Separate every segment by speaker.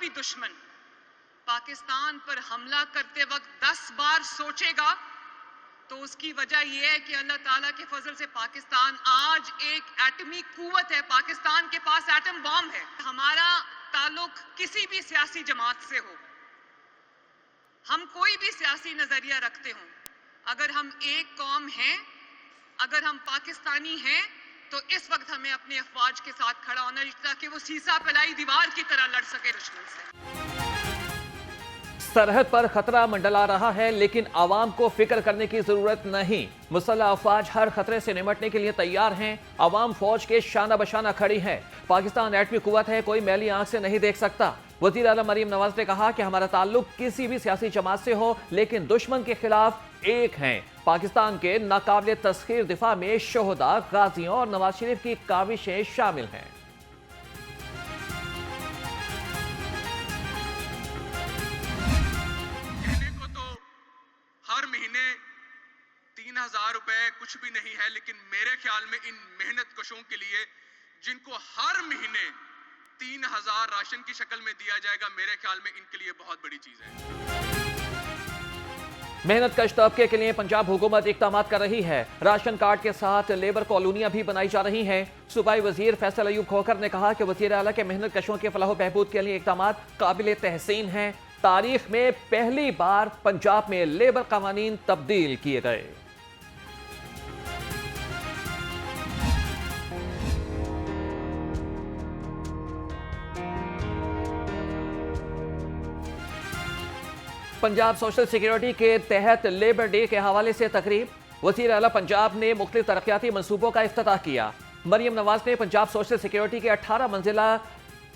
Speaker 1: بھی دشمن پاکستان پر حملہ کرتے وقت 10 بار سوچے گا تو اس کی وجہ یہ ہے کہ اللہ تعالیٰ کے فضل سے پاکستان آج ایک ایٹمی قوت ہے. پاکستان کے پاس ایٹم بام ہے. ہمارا تعلق کسی بھی سیاسی جماعت سے ہو, ہم کوئی بھی سیاسی نظریہ رکھتے ہوں, اگر ہم ایک قوم ہیں, اگر ہم پاکستانی ہیں تو اس وقت ہمیں اپنے افواج کے ساتھ کھڑا ہونا ہے تاکہ وہ سیسا پلائی دیوار کی طرح لڑ سکے دشمن سے.
Speaker 2: سرحد پر خطرہ منڈلا رہا ہے لیکن عوام کو فکر کرنے کی ضرورت نہیں. مسلح افواج ہر خطرے سے نمٹنے کے لیے تیار ہیں. عوام فوج کے شانہ بشانہ کھڑی ہے. پاکستان ایٹمی قوت ہے, کوئی میلی آنکھ سے نہیں دیکھ سکتا. وزیر اعلیٰ مریم نواز نے کہا کہ ہمارا تعلق کسی بھی سیاسی جماعت سے ہو لیکن دشمن کے خلاف ایک ہیں. پاکستان کے ناقابل تسخیر دفاع میں شہداء, غازیوں اور نواز شریف کی کاوشیں شامل ہیں.
Speaker 3: ہر مہینے 3000 روپے کچھ بھی نہیں ہے, لیکن میرے خیال میں ان محنت کشوں کے لیے جن کو ہر مہینے 3000 راشن کی شکل میں دیا جائے گا, میرے خیال میں ان کے لیے بہت بڑی چیز ہے.
Speaker 2: محنت کش طبقے کے لیے پنجاب حکومت اقدامات کر رہی ہے. راشن کارڈ کے ساتھ لیبر کالونیاں بھی بنائی جا رہی ہیں. صوبائی وزیر فیصل ایوب کھوکھر نے کہا کہ وزیر اعلیٰ کے محنت کشوں کے فلاح و بہبود کے لیے اقدامات قابل تحسین ہیں. تاریخ میں پہلی بار پنجاب میں لیبر قوانین تبدیل کیے گئے. پنجاب سوشل سیکیورٹی کے تحت لیبر ڈے کے حوالے سے تقریب. وزیر اعلیٰ پنجاب نے مختلف ترقیاتی منصوبوں کا افتتاح کیا. مریم نواز نے پنجاب سوشل سیکیورٹی کے 18 منزلہ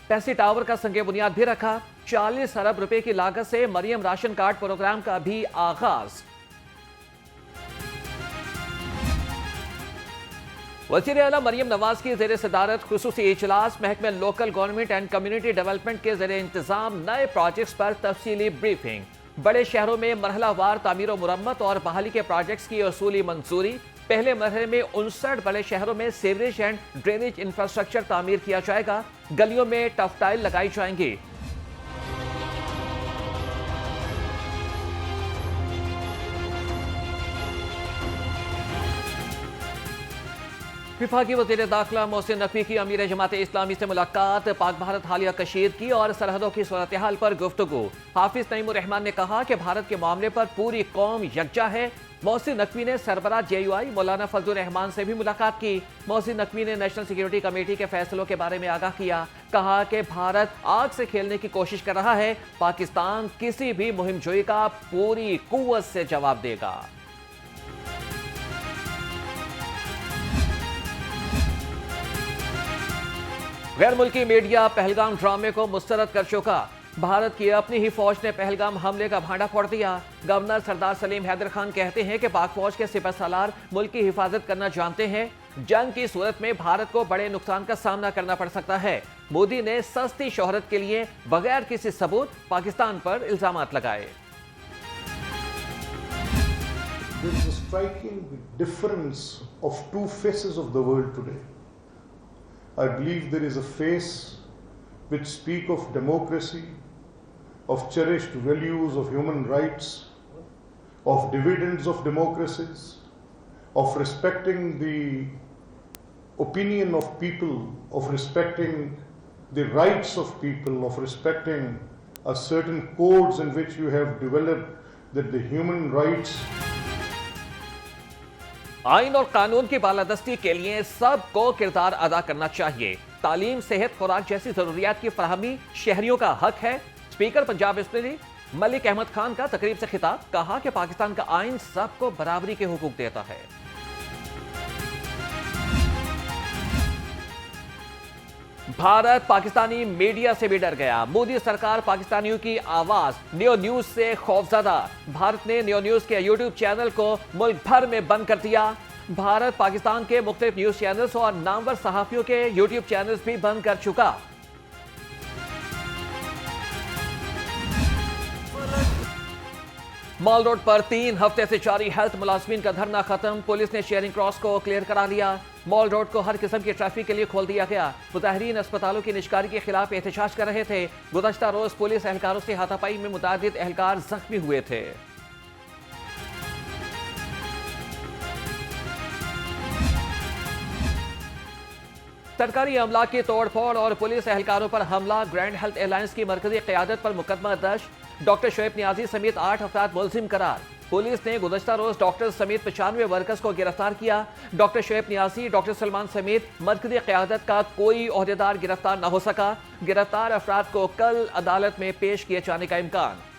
Speaker 2: پیسی ٹاور کا سنگ بنیاد بھی رکھا. 40 ارب روپے کی لاگت سے مریم راشن کارڈ پروگرام کا بھی آغاز. وزیر اعلیٰ مریم نواز کی زیر صدارت خصوصی اجلاس. محکمہ local government and community development کے زیر انتظام نئے پروجیکٹس پر تفصیلی بریفنگ. بڑے شہروں میں مرحلہ وار تعمیر و مرمت اور بحالی کے پروجیکٹس کی اصولی منظوری. پہلے مرحلے میں 59 بڑے شہروں میں سیوریج اینڈ ڈرینیج انفراسٹرکچر تعمیر کیا جائے گا. گلیوں میں ٹف ٹائل لگائی جائیں گی. وفاقی وزیر داخلہ محسن نقوی کی امیر جماعت اسلامی سے ملاقات. پاک بھارت حالیہ کشیدگی اور سرحدوں کی صورتحال پر گفتگو. حافظ نعیم الرحمان نے کہا کہ بھارت کے معاملے پر پوری قوم یکجا ہے. محسن نقوی نے سربراہ JUI مولانا فضل الرحمان سے بھی ملاقات کی. محسن نقوی نے نیشنل سیکیورٹی کمیٹی کے فیصلوں کے بارے میں آگاہ کیا. کہا کہ بھارت آگ سے کھیلنے کی کوشش کر رہا ہے. پاکستان کسی بھی مہم جوئی کا پوری قوت سے جواب دے گا. غیر ملکی میڈیا پہلگام ڈرامے کو مسترد کر چکا. بھارت کی اپنی ہی فوج نے پہلگام حملے کا بھانڈا پھوڑ دیا. گورنر سردار سلیم حیدر خان کہتے ہیں کہ پاک فوج کے سپہ سالار ملک کی حفاظت کرنا جانتے ہیں. جنگ کی صورت میں بھارت کو بڑے نقصان کا سامنا کرنا پڑ سکتا ہے. مودی نے سستی شہرت کے لیے بغیر کسی ثبوت پاکستان پر الزامات لگائے.
Speaker 4: There is a striking difference of two faces of the world today. I believe there is a face which speak of democracy, of cherished values of human rights, of dividends of democracies, of respecting the opinion of people, of respecting the rights of people, of respecting a certain codes in which you have developed that the human rights.
Speaker 2: آئین اور قانون کی بالادستی کے لیے سب کو کردار ادا کرنا چاہیے. تعلیم, صحت, خوراک جیسی ضروریات کی فراہمی شہریوں کا حق ہے. اسپیکر پنجاب اسمبلی ملک احمد خان کا تقریب سے خطاب. کہا کہ پاکستان کا آئین سب کو برابری کے حقوق دیتا ہے. بھارت پاکستانی میڈیا سے بھی ڈر گیا. مودی سرکار پاکستانیوں کی آواز نیو نیوز سے خوفزدہ. بھارت نے نیو نیوز کے یوٹیوب چینل کو ملک بھر میں بند کر دیا. بھارت پاکستان کے مختلف نیوز چینلز اور نامور صحافیوں کے یوٹیوب چینلز بھی بند کر چکا. مال روڈ پر 3 ہفتے سے جاری ہیلتھ ملازمین کا دھرنا ختم. پولیس نے شیئرنگ کراس کو کلیئر کرا لیا. مال روڈ کو ہر قسم کی ٹریفک کے لیے کھول دیا گیا۔ مظاہرین اسپتالوں کی نجکاری کے خلاف احتجاج کر رہے تھے۔ گزشتہ روز پولیس اہلکاروں سے ہاتھا پائی میں متعدد اہلکار زخمی ہوئے تھے۔ سرکاری املاک کی توڑ پھوڑ اور پولیس اہلکاروں پر حملہ، گرینڈ ہیلتھ الائنس کی مرکزی قیادت پر مقدمہ درج، ڈاکٹر شعیب نیازی سمیت 8 افراد ملزم قرار۔ پولیس نے گزشتہ روز ڈاکٹر سمیت 95 ورکرز کو گرفتار کیا۔ ڈاکٹر شعیب نیازی، ڈاکٹر سلمان سمیت مرکزی قیادت کا کوئی عہدیدار گرفتار نہ ہو سکا۔ گرفتار افراد کو کل عدالت میں پیش کیے جانے کا امکان۔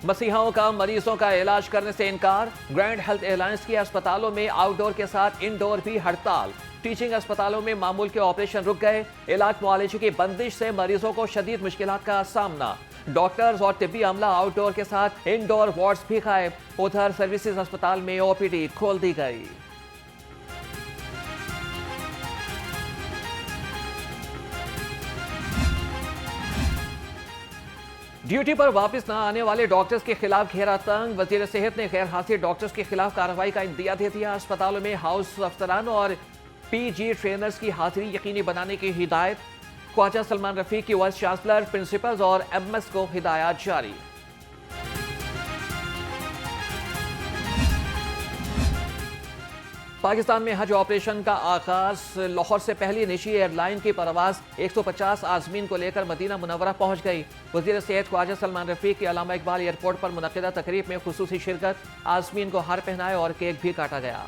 Speaker 2: مسیحاؤں کا مریضوں کا علاج کرنے سے انکار، گرینڈ ہیلتھ الائنس کی اسپتالوں میں آؤٹ ڈور کے ساتھ انڈور بھی ہڑتال۔ ٹیچنگ اسپتالوں میں معمول کے آپریشن رک گئے۔ علاج معالجے کی بندش سے مریضوں کو شدید مشکلات کا سامنا۔ ڈاکٹرز اور طبی عملہ آؤٹ ڈور کے ساتھ انڈور وارڈز بھی غائب۔ ادھر سروسز اسپتال میں او پی ڈی کھول دی گئی۔ ڈیوٹی پر واپس نہ آنے والے ڈاکٹرز کے خلاف گھیرا تنگ، وزیر صحت نے غیر حاضر ڈاکٹرز کے خلاف کارروائی کا عندیہ دے دیا۔ اسپتالوں میں ہاؤس افسران اور پی جی ٹرینرز کی حاضری یقینی بنانے کی ہدایت۔ خواجہ سلمان رفیق کی وائس چانسلر، پرنسپلز اور ایم ایس کو ہدایات جاری۔ پاکستان میں حج آپریشن کا آغاز، لاہور سے پہلی نجی ایئر لائن کی پرواز 150 عازمین کو لے کر مدینہ منورہ پہنچ گئی۔ وزیر صحت خواجہ سلمان رفیق کی علامہ اقبال ایئرپورٹ پر منعقدہ تقریب میں خصوصی شرکت، عازمین کو ہار پہنائے اور کیک بھی کاٹا گیا۔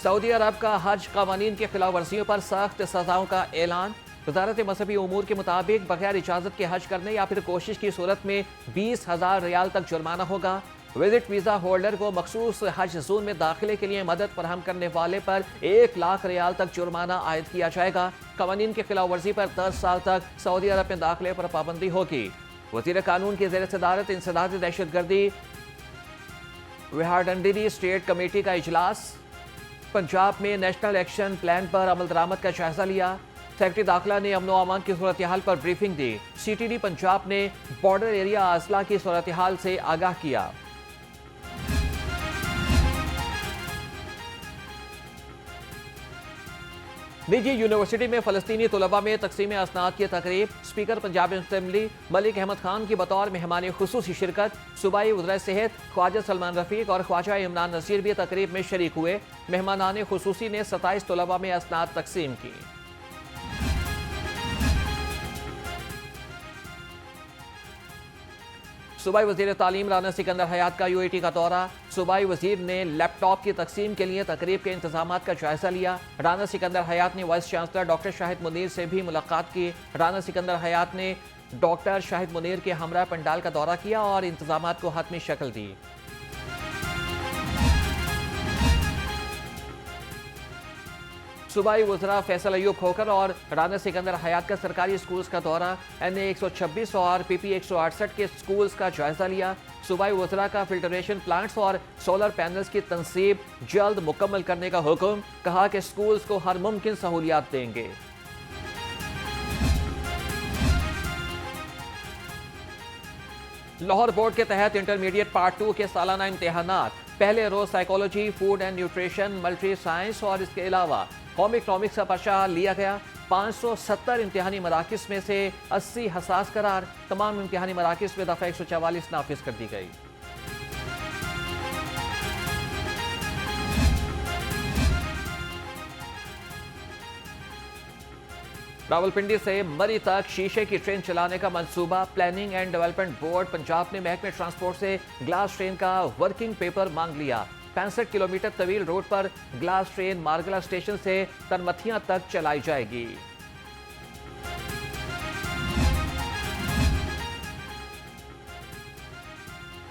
Speaker 2: سعودی عرب کا حج قوانین کی خلاف ورزیوں پر سخت سزاؤں کا اعلان۔ وزارت مذہبی امور کے مطابق بغیر اجازت کے حج کرنے یا پھر کوشش کی صورت میں 20,000 ریال تک جرمانہ ہوگا۔ وزٹ ویزا ہولڈر کو مخصوص حج زون میں داخلے کے لیے مدد فراہم کرنے والے پر 1 لاکھ ریال تک جرمانہ عائد کیا جائے گا۔ قوانین کی خلاف ورزی پر 10 سال تک سعودی عرب میں داخلے پر پابندی ہوگی۔ وزیر قانون کی زیر صدارت انسداد دہشت گردی وہاڈنڈری اسٹیٹ کمیٹی کا اجلاس۔ پنجاب میں نیشنل ایکشن پلان پر عمل درآمد کا جائزہ لیا۔ سیکرٹری داخلہ نے امن و امان کی صورتحال پر بریفنگ دی۔ سی ٹی ڈی پنجاب نے بارڈر ایریا اضلاع کی صورتحال سے آگاہ کیا۔ نجی یونیورسٹی میں فلسطینی طلباء میں تقسیم اسناد کی تقریب، اسپیکر پنجاب اسمبلی ملک احمد خان کی بطور مہمان خصوصی شرکت۔ صوبائی وزرائے صحت خواجہ سلمان رفیق اور خواجہ عمران نذیر بھی تقریب میں شریک ہوئے۔ مہمانان خصوصی نے 27 طلباء میں اسناد تقسیم کی۔ صوبائی وزیر تعلیم رانا سکندر حیات کا یو اے ٹی کا دورہ۔ صوبائی وزیر نے لیپ ٹاپ کی تقسیم کے لیے تقریب کے انتظامات کا جائزہ لیا۔ رانا سکندر حیات نے وائس چانسلر ڈاکٹر شاہد منیر سے بھی ملاقات کی۔ رانا سکندر حیات نے ڈاکٹر شاہد منیر کے ہمراہ پنڈال کا دورہ کیا اور انتظامات کو حتمی شکل دی۔ صوبائی وزراء فیصل ایوب کھوکھر اور رانا سکندر حیات کا سرکاری سکولز کا دورہ، این اے 126 اور پی پی 168 کے سکولز کا جائزہ لیا۔ صوبائی وزراء کا فلٹریشن پلانٹس اور سولر پینلز کی تنصیب جلد مکمل کرنے کا حکم، کہا کہ سکولز کو ہر ممکن سہولیات دیں گے۔ لاہور بورڈ کے تحت انٹرمیڈیٹ پارٹ 2 کے سالانہ امتحانات، پہلے روز psychology, food and nutrition, military science اور اس کے علاوہ ہوم اکنامکس کا پرچہ لیا گیا۔ 570 امتحانی مراکز میں سے 80 حساس قرار، تمام امتحانی مراکز میں دفعہ 144 نافذ کر دی گئی۔ راولپنڈی سے مری تک شیشے کی ٹرین چلانے کا منصوبہ، planning and development board Punjab نے محکمہ ٹرانسپورٹ سے گلاس ٹرین کا ورکنگ پیپر مانگ لیا۔ 65 کلومیٹر طویل روٹ پر گلاس ٹرین مارگلہ اسٹیشن سے تنمتھیاں تک چلائی جائے گی۔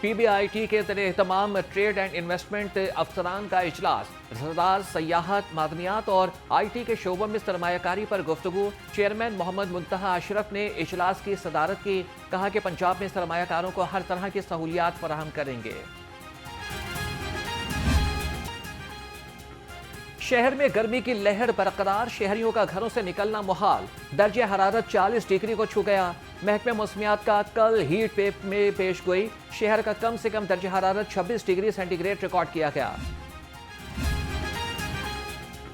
Speaker 2: پی بی آئی ٹی کے زیر اہتمام ٹریڈ اینڈ انویسٹمنٹ افسران کا اجلاس، زراعت، سیاحت، معدنیات اور آئی ٹی کے شعبوں میں سرمایہ کاری پر گفتگو۔ چیئرمین محمد منتہا اشرف نے اجلاس کی صدارت کی، کہا کہ پنجاب میں سرمایہ کاروں کو ہر طرح کی سہولیات فراہم کریں گے۔ شہر میں گرمی کی لہر برقرار، شہریوں کا گھروں سے نکلنا محال، درجہ حرارت 40 ڈگری کو چھو گیا۔ محکمہ موسمیات کا کل ہیٹ ویو میں پیش گوئی، شہر کا کم سے کم درجہ حرارت 26 ڈگری سینٹی گریڈ ریکارڈ کیا گیا۔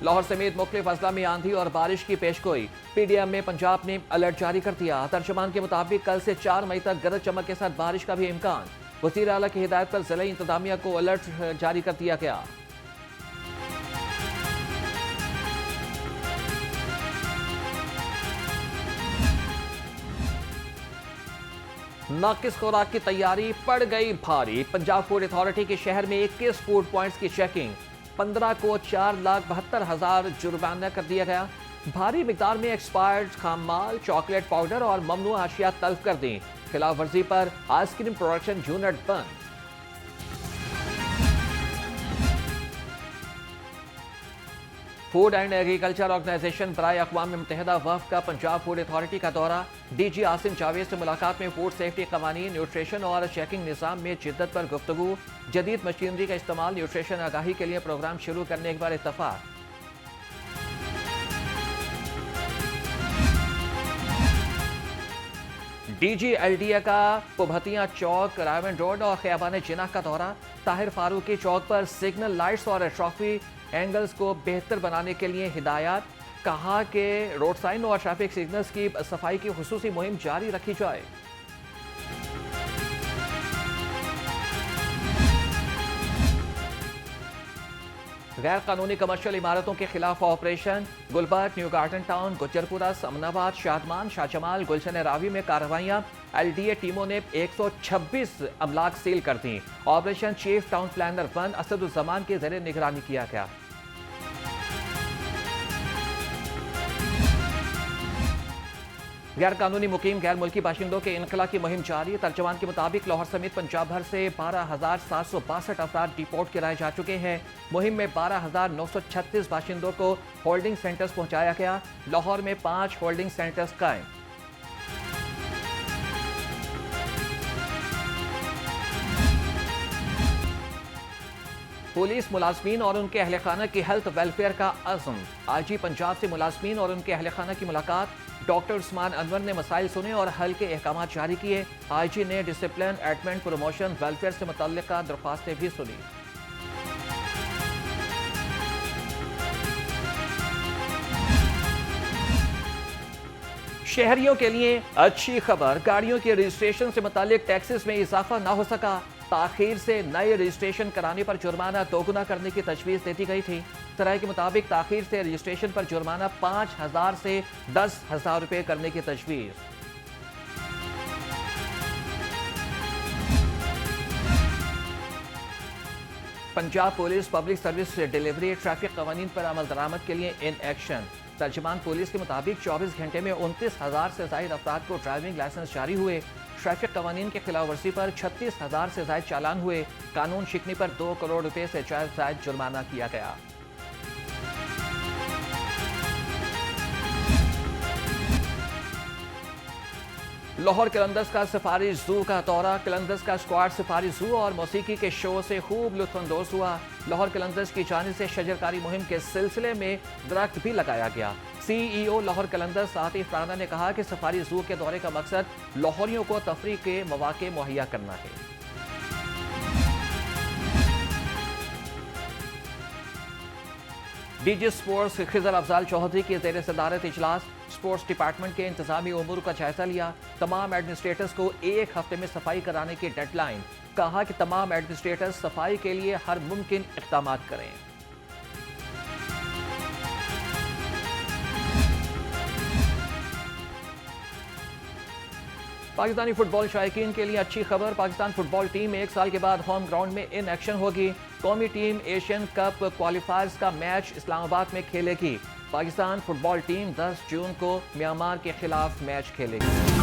Speaker 2: لاہور سمیت مختلف اضلاع میں آندھی اور بارش کی پیش گوئی، پی ڈی ایم میں پنجاب نے الرٹ جاری کر دیا۔ ترجمان کے مطابق کل سے 4 مئی تک گرج چمک کے ساتھ بارش کا بھی امکان، وزیر اعلیٰ کی ہدایت پر ضلعی انتظامیہ کو الرٹ جاری کر دیا گیا۔ ناقص خوراک کی تیاری پڑ گئی بھاری، پنجاب فوڈ اتھارٹی کے شہر میں 21 فوڈ پوائنٹس کی چیکنگ، 15 کو 4,72,000 جرمانہ کر دیا گیا۔ بھاری مقدار میں ایکسپائرڈ خام مال، چاکلیٹ پاؤڈر اور ممنوع اشیاء تلف کر دیں، خلاف ورزی پر آئس کریم پروڈکشن یونٹ بند۔ فوڈ اینڈ ایگریکلچر آرگنائزیشن برائے اقوام متحدہ وفد کا پنجاب فوڈ اتھارٹی کا دورہ، ڈی جی عاصم جاوید سے ملاقات میں فوڈ سیفٹی قوانین، نیوٹریشن اور چیکنگ نظام میں جدت پر گفتگو، جدید مشینری کا استعمال، نیوٹریشن آگاہی کے لیے پروگرام شروع کرنے پر اتفاق۔ D G L D A کا پبھتیاں چوک، رائمنڈ روڈ اور خیابان جناح کا دورہ، طاہر فاروقی چوک پر سگنل لائٹس اور ٹریفک اینگلز کو بہتر بنانے کے لیے ہدایات، کہا کہ روڈ سائن اور ٹریفک سگنلز کی صفائی کی خصوصی مہم جاری رکھی جائے۔ غیر قانونی کمرشل عمارتوں کے خلاف operation, Gulberg, New Garden Town, Gujjarpura, Samanabad, Shadman, شاہ جمال، گلشن راوی میں کارروائیاں، ایل ڈی اے ٹیموں نے 126 املاک سیل کر دیں۔ Operation chief town planner 1 Asad الزمان کے زیر نگرانی کیا گیا۔ غیر قانونی مقیم غیر ملکی باشندوں کے انخلا کی مہم جاری، ترجمان کے مطابق لاہور سمیت پنجاب بھر سے 12,762 افراد ڈیپورٹ کرائے جا چکے ہیں۔ مہم میں 12,936 باشندوں کو ہولڈنگ سینٹرز پہنچایا گیا، لاہور میں 5 ہولڈنگ سینٹرز قائم۔ پولیس ملازمین اور ان کے اہل خانہ کی ہیلتھ ویلفیئر کا عزم، آئی جی پنجاب سے ملازمین اور ان کے اہل خانہ کی ملاقات، ڈاکٹر عثمان انور نے مسائل سنے اور حل کے احکامات جاری کیے۔ آئی جی نے ڈسپلن، ایڈمن، پروموشن، ویلفیئر سے متعلقہ درخواستیں بھی سنی۔ شہریوں کے لیے اچھی خبر، گاڑیوں کے رجسٹریشن سے متعلق ٹیکسز میں اضافہ نہ ہو سکا، تاخیر سے نئے رجسٹریشن کرانے پر جرمانہ دوگنا کرنے کی تجویز دیتی گئی تھی۔ ذرائع کے مطابق تاخیر سے رجسٹریشن پر جرمانہ 5,000 سے 10,000 روپے کرنے کی تجویز۔ Punjab police public service delivery traffic قوانین پر عمل درآمد کے لیے ان ایکشن، ترجمان پولیس کے مطابق 24 گھنٹے میں 29,000 سے زائد افراد کو ڈرائیونگ لائسنس جاری ہوئے، ٹریفک قوانین کی خلاف ورزی پر 36,000 سے زائد چالان ہوئے، قانون شکنی پر 2 کروڑ روپے سے زائد جرمانہ کیا گیا۔ لاہور قلندرز کا سفاری زو کا دورہ، قلندرز کا اسکواڈ سفاری زو اور موسیقی کے شو سے خوب لطف اندوز ہوا۔ لاہور قلندرز کی جانب سے شجرکاری مہم کے سلسلے میں درخت بھی لگایا گیا۔ سی ای او لاہور قلندرز عاطف رانا نے کہا کہ سفاری زو کے دورے کا مقصد لاہوریوں کو تفریح کے مواقع مہیا کرنا ہے۔ ڈی جی سپورٹس خضر افضال چودھری کی زیر صدارت اجلاس، سپورٹس ڈپارٹمنٹ کے انتظامی امور کا جائزہ لیا، تمام ایڈمنسٹریٹرز کو 1 ہفتے میں صفائی کرانے کی ڈیڈ لائن، کہا کہ تمام ایڈمنسٹریٹرز صفائی کے لیے ہر ممکن اقدامات کریں۔ پاکستانی فٹ بال شائقین کے لیے اچھی خبر، پاکستان فٹ بال ٹیم 1 سال کے بعد ہوم گراؤنڈ میں ان ایکشن ہوگی۔ قومی ٹیم ایشین کپ کوالیفائرز کا میچ اسلام آباد میں کھیلے گی۔ پاکستان فٹ بال ٹیم 10 جون کو میانمار کے خلاف میچ کھیلے گی۔